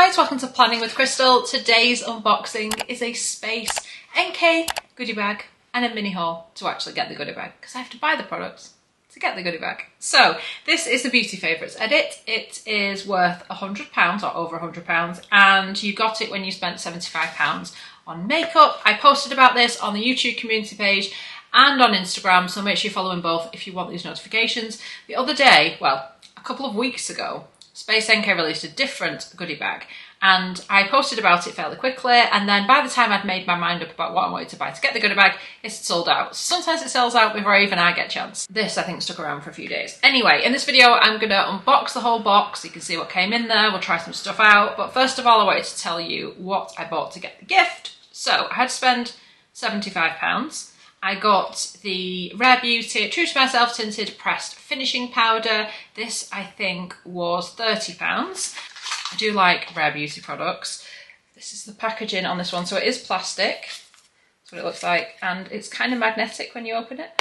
guys, welcome to Planning with Crystal. Today's unboxing is a Space NK goodie bag and a mini haul to actually get the goodie bag because I have to buy the products to get the goodie bag. So this is the Beauty Favourites edit. It is worth £100 or over £100 and you got it when you spent £75 on makeup. I posted about this on the YouTube community page and on Instagram, so make sure you follow them both if you want these notifications. The other day, well, a couple of weeks ago, Space NK released a different goodie bag and I posted about it fairly quickly, and then by the time I'd made my mind up about what I wanted to buy to get the goodie bag, it's sold out. Sometimes it sells out before even I get a chance. This I think stuck around for a few days. Anyway, in this video I'm going to unbox the whole box so you can see what came in there. We'll try some stuff out, but first of all I wanted to tell you what I bought to get the gift. So I had to spend £75. I got the Rare Beauty True to Myself Tinted Pressed Finishing Powder. This, I think, was £30. I do like Rare Beauty products. This is the packaging on this one. So it is plastic. That's what it looks like. And it's kind of magnetic when you open it.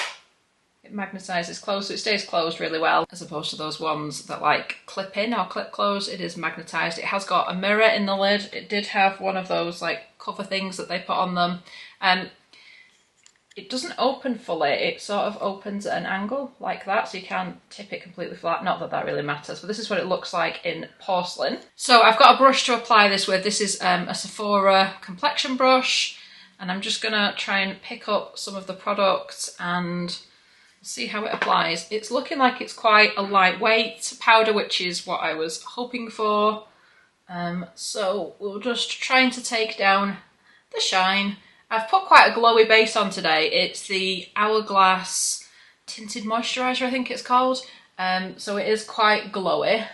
It magnetises closed, so it stays closed really well, as opposed to those ones that like clip in or clip close. It is magnetised. It has got a mirror in the lid. It did have one of those like cover things that they put on them. It doesn't open fully, it sort of opens at an angle like that, so you can't tip it completely flat. Not that that really matters, but this is what it looks like in porcelain. So I've got a brush to apply this with. This is a Sephora complexion brush, and I'm just gonna try and pick up some of the product and see how it applies. It's looking like it's quite a lightweight powder, which is what I was hoping for. So we're just trying to take down the shine. I've put quite a glowy base on today. It's the Hourglass Tinted Moisturiser, I think it's called. So it is quite glowy.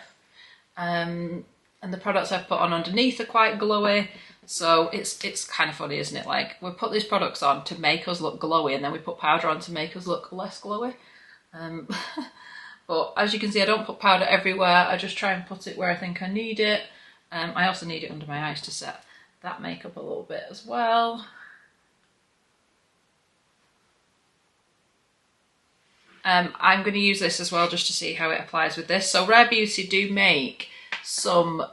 And the products I've put on underneath are quite glowy. So it's kind of funny, isn't it? Like, we put these products on to make us look glowy, and then we put powder on to make us look less glowy. But as you can see, I don't put powder everywhere. I just try and put it where I think I need it. I also need it under my eyes to set that makeup a little bit as well. I'm going to use this as well just to see how it applies with this. So Rare Beauty do make some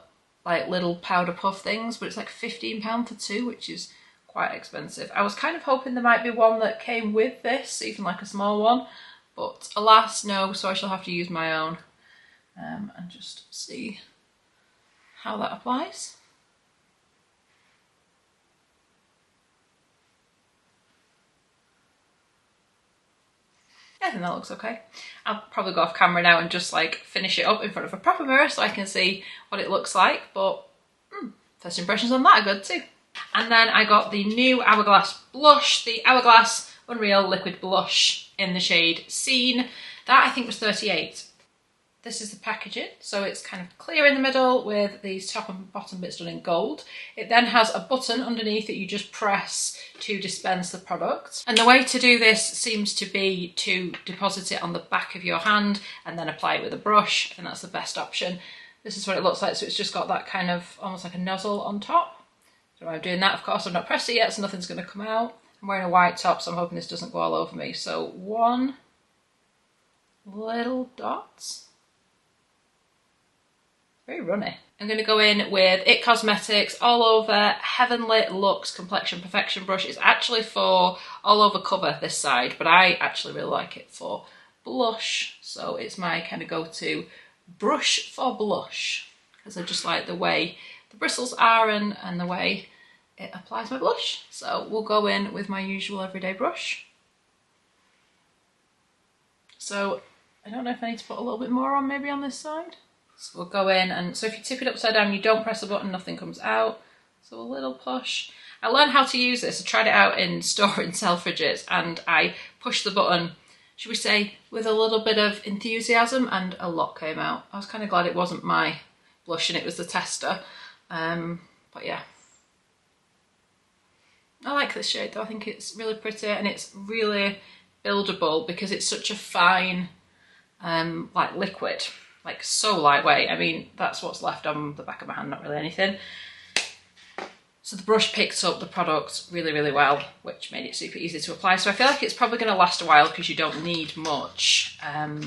like little powder puff things, but it's like £15 for two, which is quite expensive. I was kind of hoping there might be one that came with this, even like a small one, but alas no, so I shall have to use my own and just see how that applies. I think that looks okay. I'll probably go off camera now and just like finish it up in front of a proper mirror so I can see what it looks like, but first impressions on that are good too. And then I got the new Hourglass blush, the Hourglass Unreal Liquid Blush in the shade Scene. That I think was £38. This is the packaging, so it's kind of clear in the middle with these top and bottom bits done in gold. It then has a button underneath that you just press to dispense the product. And the way to do this seems to be to deposit it on the back of your hand and then apply it with a brush, and that's the best option. This is what it looks like, so it's just got that kind of almost like a nozzle on top. So I'm doing that, of course I've not pressed it yet, so nothing's going to come out. I'm wearing a white top, so I'm hoping this doesn't go all over me. So one little dot. Very runny. I'm going to go in with IT Cosmetics All Over Heavenly Luxe Complexion Perfection brush. It's actually for all over cover this side, but I actually really like it for blush. So it's my kind of go-to brush for blush, because I just like the way the bristles are and the way it applies my blush. So we'll go in with my usual everyday brush. So I don't know if I need to put a little bit more on maybe on this side. So we'll go in, and so if you tip it upside down, you don't press the button, nothing comes out. So a little push. I learned how to use this. I tried it out in store in Selfridges, and I pushed the button, should we say, with a little bit of enthusiasm, and a lot came out. I was kind of glad it wasn't my blush and it was the tester. But yeah. I like this shade though. I think it's really pretty and it's really buildable because it's such a fine like liquid. Like so lightweight. I mean, that's what's left on the back of my hand, not really anything. So the brush picks up the product really, really well, which made it super easy to apply. So I feel like it's probably going to last a while because you don't need much.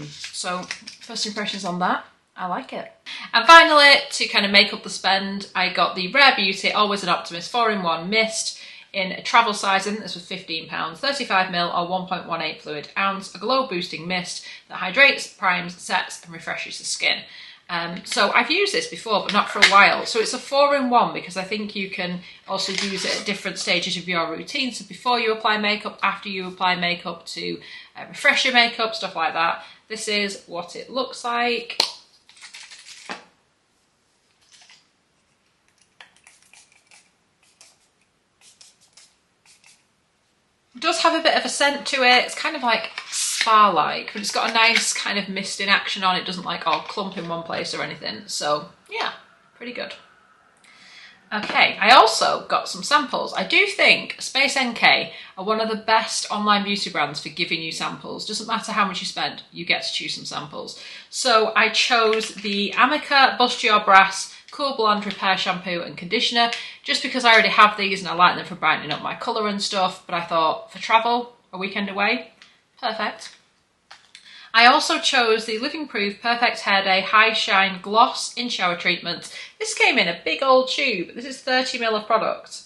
So first impressions on that. I like it. And finally, to kind of make up the spend, I got the Rare Beauty Always an Optimist 4-in-1 Mist in a travel size. I think this was £15, 35ml or 1.18 fluid ounce, a glow boosting mist that hydrates, primes, sets and refreshes the skin. So I've used this before, but not for a while. So it's a 4-in-1 because I think you can also use it at different stages of your routine. So before you apply makeup, after you apply makeup, to refresh your makeup, stuff like that. This is what it looks like. It does have a bit of a scent to it. It's kind of like spa-like, but it's got a nice kind of misting action on it. It doesn't like all clump in one place or anything. So yeah, pretty good. Okay, I also got some samples. I do think Space NK are one of the best online beauty brands for giving you samples. Doesn't matter how much you spend, you get to choose some samples. So I chose the Amica Bust Your Brass Cool Blonde Repair Shampoo and Conditioner, just because I already have these and I like them for brightening up my colour and stuff, but I thought for travel, a weekend away, perfect. I also chose the Living Proof Perfect Hair Day High Shine Gloss in Shower Treatment. This came in a big old tube. This is 30ml of product,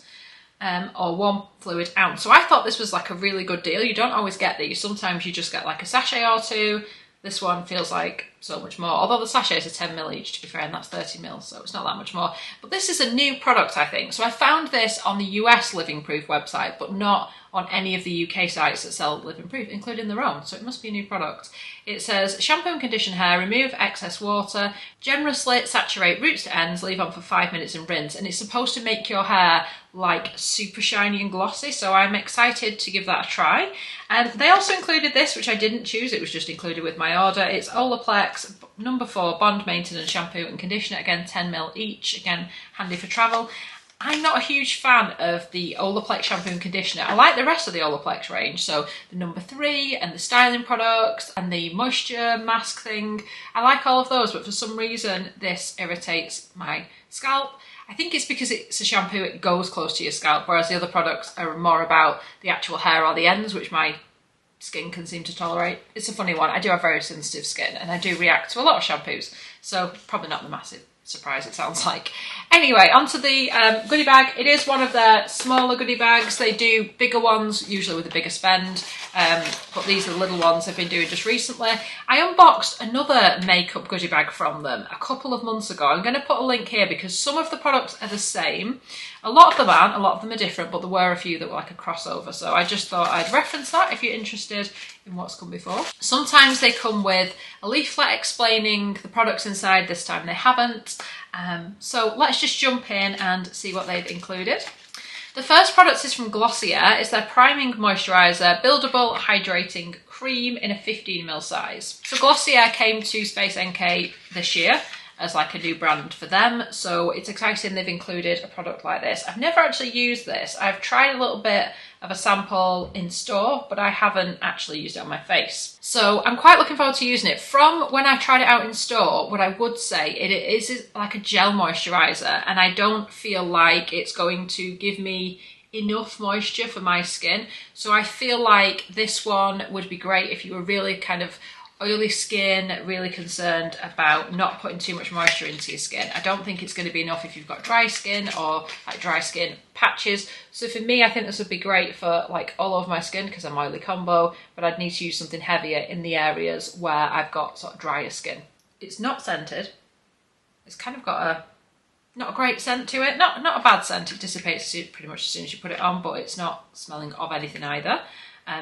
or 1 fluid ounce. So I thought this was like a really good deal. You don't always get these. Sometimes you just get like a sachet or two. This one feels like so much more, although the sachets are 10ml each, to be fair, and that's 30ml, so it's not that much more. But this is a new product, I think. So I found this on the US Living Proof website, but not on any of the UK sites that sell Living Proof, including their own, so it must be a new product. It says, shampoo and condition hair, remove excess water, generously saturate roots to ends, leave on for 5 minutes and rinse. And it's supposed to make your hair like super shiny and glossy, so I'm excited to give that a try. And they also included this, which I didn't choose, it was just included with my order. It's Olaplex number 4 Bond Maintenance Shampoo and Conditioner, again 10ml each, again handy for travel. I'm not a huge fan of the Olaplex shampoo and conditioner. I like the rest of the Olaplex range, so the number 3 and the styling products and the moisture mask thing. I like all of those, but for some reason this irritates my scalp. I think it's because it's a shampoo, it goes close to your scalp, whereas the other products are more about the actual hair or the ends, which my skin can seem to tolerate. It's a funny one. I do have very sensitive skin and I do react to a lot of shampoos, so probably not the massive surprise it sounds like. Anyway, onto the goodie bag. It is one of their smaller goodie bags. They do bigger ones, usually with a bigger spend, but these are the little ones they've been doing just recently. I unboxed another makeup goodie bag from them a couple of months ago. I'm going to put a link here because some of the products are the same. A lot of them aren't, a lot of them are different, but there were a few that were like a crossover, so I just thought I'd reference that if you're interested in what's come before. Sometimes they come with a leaflet explaining the products inside, this time they haven't. So let's just jump in and see what they've included. The first product is from Glossier. It's their Priming Moisturiser Buildable Hydrating Cream in a 15ml size. So Glossier came to Space NK this year as like a new brand for them, so it's exciting they've included a product like this. I've never actually used this. I've tried a little bit of a sample in store, but I haven't actually used it on my face. So I'm quite looking forward to using it. From when I tried it out in store, what I would say, it is like a gel moisturiser, and I don't feel like it's going to give me enough moisture for my skin. So I feel like this one would be great if you were really kind of oily skin, really concerned about not putting too much moisture into your skin. I don't think it's going to be enough if you've got dry skin or like dry skin patches. So for me, I think this would be great for like all over my skin because I'm oily combo, but I'd need to use something heavier in the areas where I've got sort of drier skin. It's not scented. It's kind of got a not a great scent to it. Not a bad scent. It dissipates pretty much as soon as you put it on, but it's not smelling of anything either.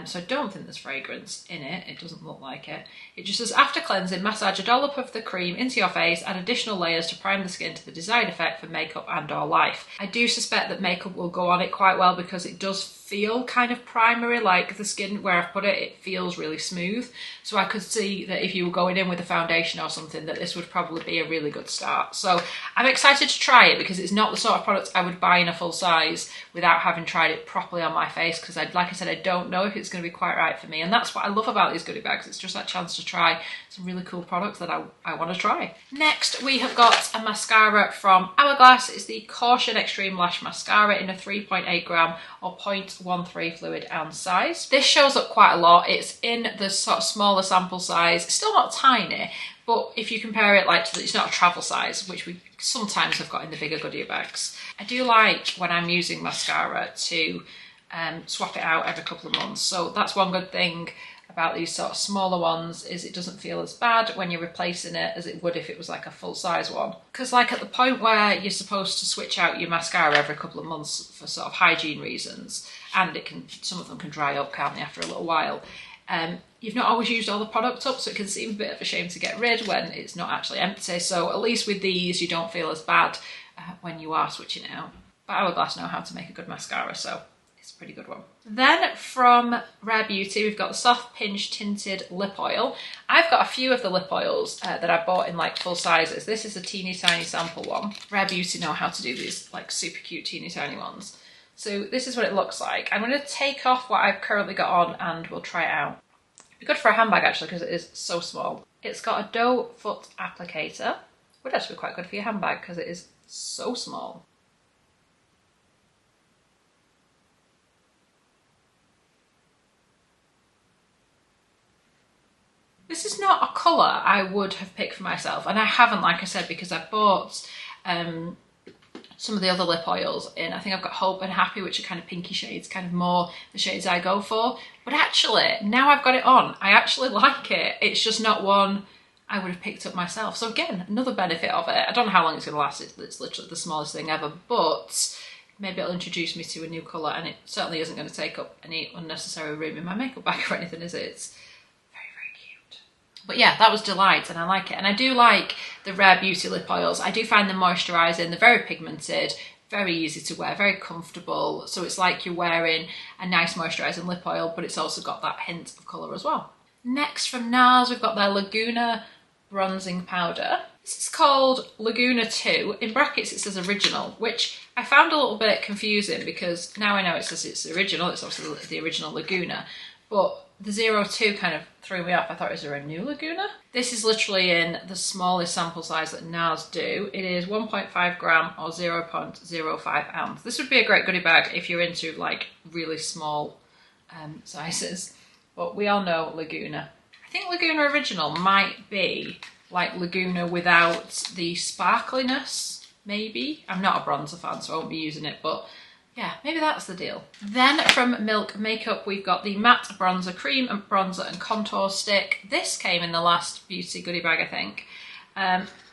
So I don't think there's fragrance in it. It doesn't look like it. It just says, after cleansing, massage a dollop of the cream into your face, add additional layers to prime the skin to the desired effect for makeup and or life. I do suspect that makeup will go on it quite well because it does feel kind of primery, like the skin where I've put it, it feels really smooth. So I could see that if you were going in with a foundation or something, that this would probably be a really good start. So I'm excited to try it because it's not the sort of product I would buy in a full size without having tried it properly on my face, because like I said, I don't know if it's going to be quite right for me. And that's what I love about these goodie bags. It's just that chance to try some really cool products that I want to try. Next, we have got a mascara from Hourglass. It's the Caution Extreme Lash Mascara in a 3.8 gram or 0.08 0.13 fluid ounce size. This shows up quite a lot. It's in the sort of smaller sample size. It's still not tiny, but if you compare it like to, it's not a travel size, which we sometimes have got in the bigger Goodie bags. I do like when I'm using mascara to swap it out every couple of months. So that's one good thing about these sort of smaller ones, is it doesn't feel as bad when you're replacing it as it would if it was like a full size one. Because like at the point where you're supposed to switch out your mascara every couple of months for sort of hygiene reasons, and it can, some of them can dry up, can't they, after a little while, you've not always used all the product up, so it can seem a bit of a shame to get rid when it's not actually empty. So at least with these you don't feel as bad when you are switching it out. But Hourglass know how to make a good mascara, so pretty good one. Then from Rare Beauty, we've got the Soft Pinch Tinted Lip Oil. I've got a few of the lip oils that I bought in like full sizes. This is a teeny tiny sample one. Rare Beauty know how to do these like super cute teeny tiny ones. So this is what it looks like. I'm going to take off what I've currently got on and we'll try it out. It'd be good for a handbag actually because it is so small. It's got a doe foot applicator. Would actually be quite good for your handbag because it is so small. This is not a colour I would have picked for myself, and I haven't, like I said, because I've bought some of the other lip oils in. I think I've got Hope and Happy, which are kind of pinky shades, kind of more the shades I go for. But actually, now I've got it on, I actually like it. It's just not one I would have picked up myself. So again, another benefit of it. I don't know how long it's going to last. It's literally the smallest thing ever, but maybe it'll introduce me to a new colour, and it certainly isn't going to take up any unnecessary room in my makeup bag or anything, is it? It's But yeah, that was Delight, and I like it. And I do like the Rare Beauty lip oils. I do find them moisturising. They're very pigmented, very easy to wear, very comfortable. So it's like you're wearing a nice moisturising lip oil, but it's also got that hint of colour as well. Next from NARS, we've got their Laguna Bronzing Powder. This is called Laguna 2. In brackets it says original, which I found a little bit confusing because now I know it says it's original. It's obviously the original Laguna, but the 02 kind of threw me off. I thought, is there a new Laguna? This is literally in the smallest sample size that NARS do. It is 1.5 gram or 0.05 ounce. This would be a great goodie bag if you're into like really small sizes. But we all know Laguna. I think Laguna Original might be like Laguna without the sparkliness, maybe. I'm not a bronzer fan, so I won't be using it, but yeah, maybe that's the deal. Then from Milk Makeup, we've got the Matte Bronzer Cream and Bronzer and Contour Stick. This came in the last beauty goodie bag, I think.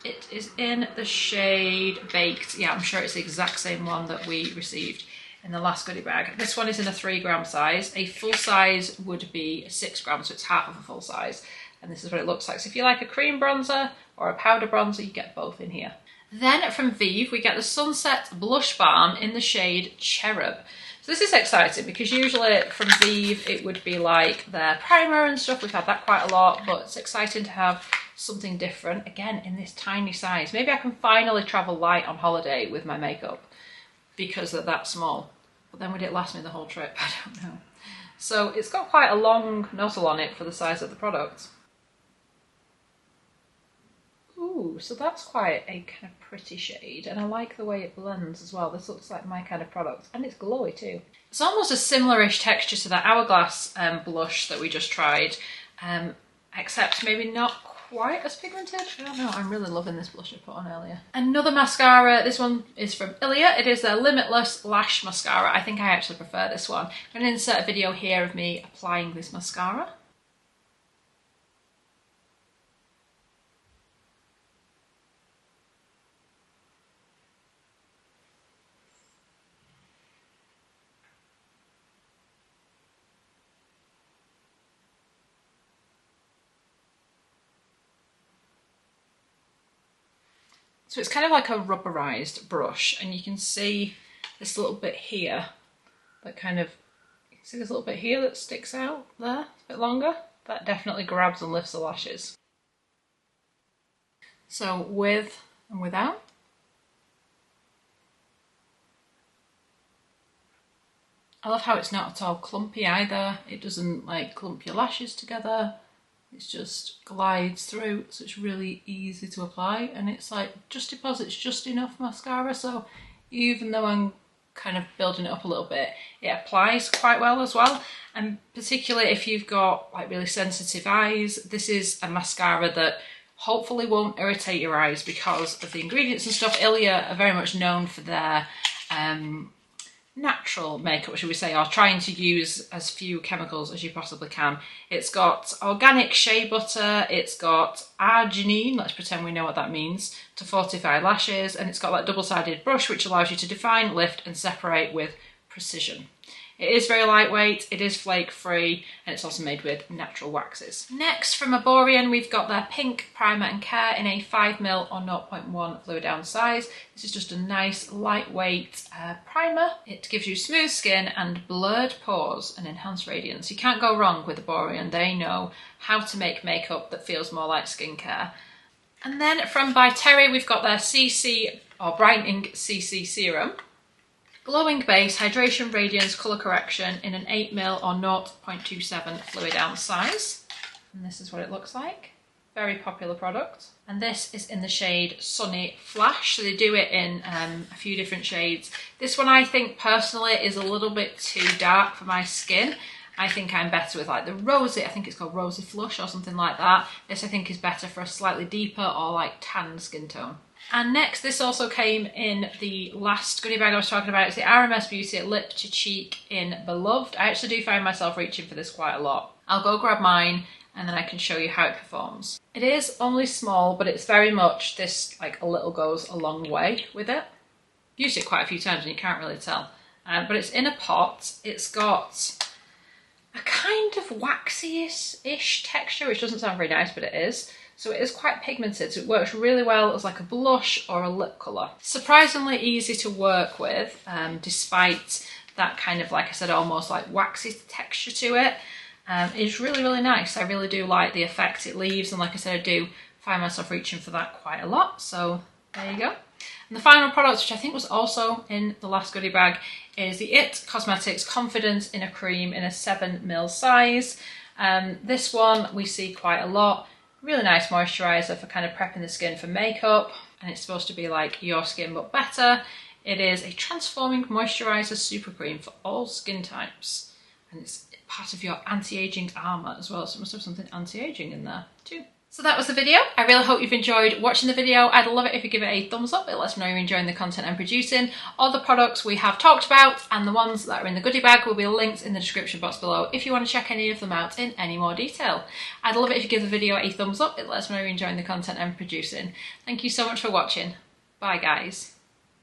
It is in the shade Baked. Yeah, I'm sure it's the exact same one that we received in the last goodie bag. This one is in a 3 gram size. A full size would be 6 grams, so it's half of a full size. And this is what it looks like. So if you like a cream bronzer or a powder bronzer, you get both in here. Then from Vive, we get the Sunset Blush Balm in the shade Cherub. So this is exciting because usually from Vive it would be like their primer and stuff. We've had that quite a lot, but it's exciting to have something different, again, in this tiny size. Maybe I can finally travel light on holiday with my makeup because they're that small. But then would it last me the whole trip? I don't know. So it's got quite a long nozzle on it for the size of the product. Ooh, so that's quite a kind of pretty shade, and I like the way it blends as well. This looks like my kind of product, and it's glowy too. It's almost a similar-ish texture to that Hourglass blush that we just tried, except maybe not quite as pigmented. I don't know, I'm really loving this blush I put on earlier. Another mascara, this one is from Ilia. It is their Limitless Lash Mascara. I think I actually prefer this one. I'm going to insert a video here of me applying this mascara. So it's kind of like a rubberized brush, and you can see this little bit here that kind of, you see this little bit here that sticks out there, a bit longer? That definitely grabs and lifts the lashes. So with and without. I love how it's not at all clumpy either. It doesn't like clump your lashes together. It just glides through, so it's really easy to apply, and it's like just deposits just enough mascara, so even though I'm kind of building it up a little bit, it applies quite well as well. And particularly if you've got like really sensitive eyes, this is a mascara that hopefully won't irritate your eyes because of the ingredients and stuff. Ilia are very much known for their natural makeup, should we say, or trying to use as few chemicals as you possibly can. It's got organic shea butter, it's got arginine, let's pretend we know what that means, to fortify lashes, and it's got that double-sided brush which allows you to define, lift and separate with precision. It is very lightweight, it is flake free, and it's also made with natural waxes. Next from Aborian, we've got their Pink Primer and Care in a 5ml or 0.1 fluid ounce size. This is just a nice lightweight primer. It gives you smooth skin and blurred pores and enhanced radiance. You can't go wrong with Aborian. They know how to make makeup that feels more like skincare. And then from By Terry, we've got their CC or Brightening CC Serum. Glowing base, hydration, radiance, colour correction in an 8ml or 0.27 fluid ounce size. And this is what it looks like. Very popular product. And this is in the shade Sunny Flash. So they do it in a few different shades. This one I think personally is a little bit too dark for my skin. I think I'm better with like the rosy, I think it's called Rosy Flush or something like that. This I think is better for a slightly deeper or like tan skin tone. And next, this also came in the last goodie bag I was talking about. It's the RMS Beauty Lip to Cheek in Beloved. I actually do find myself reaching for this quite a lot. I'll go grab mine and then I can show you how it performs. It is only small, but it's very much this, like a little goes a long way with it. I've used it quite a few times and you can't really tell. But it's in a pot. It's got a kind of waxy-ish texture, which doesn't sound very nice, but it is. So it is quite pigmented, so it works really well as like a blush or a lip colour. Surprisingly easy to work with, despite that kind of, like I said, almost like waxy texture to it. It's really, really nice. I really do like the effect it leaves, and like I said, I do find myself reaching for that quite a lot, so there you go. And the final product, which I think was also in the last goodie bag, is the IT Cosmetics Confidence in a Cream in a 7ml size. This one we see quite a lot. Really nice moisturiser for kind of prepping the skin for makeup, and it's supposed to be like your skin but better. It is a transforming moisturiser super cream for all skin types, and it's part of your anti-aging armour as well, so it must have something anti-aging in there too. So that was the video. I really hope you've enjoyed watching the video. I'd love it if you give it a thumbs up. It lets me know you're enjoying the content I'm producing. All the products we have talked about and the ones that are in the goodie bag will be linked in the description box below if you want to check any of them out in any more detail. I'd love it if you give the video a thumbs up. It lets me know you're enjoying the content I'm producing. Thank you so much for watching. Bye guys.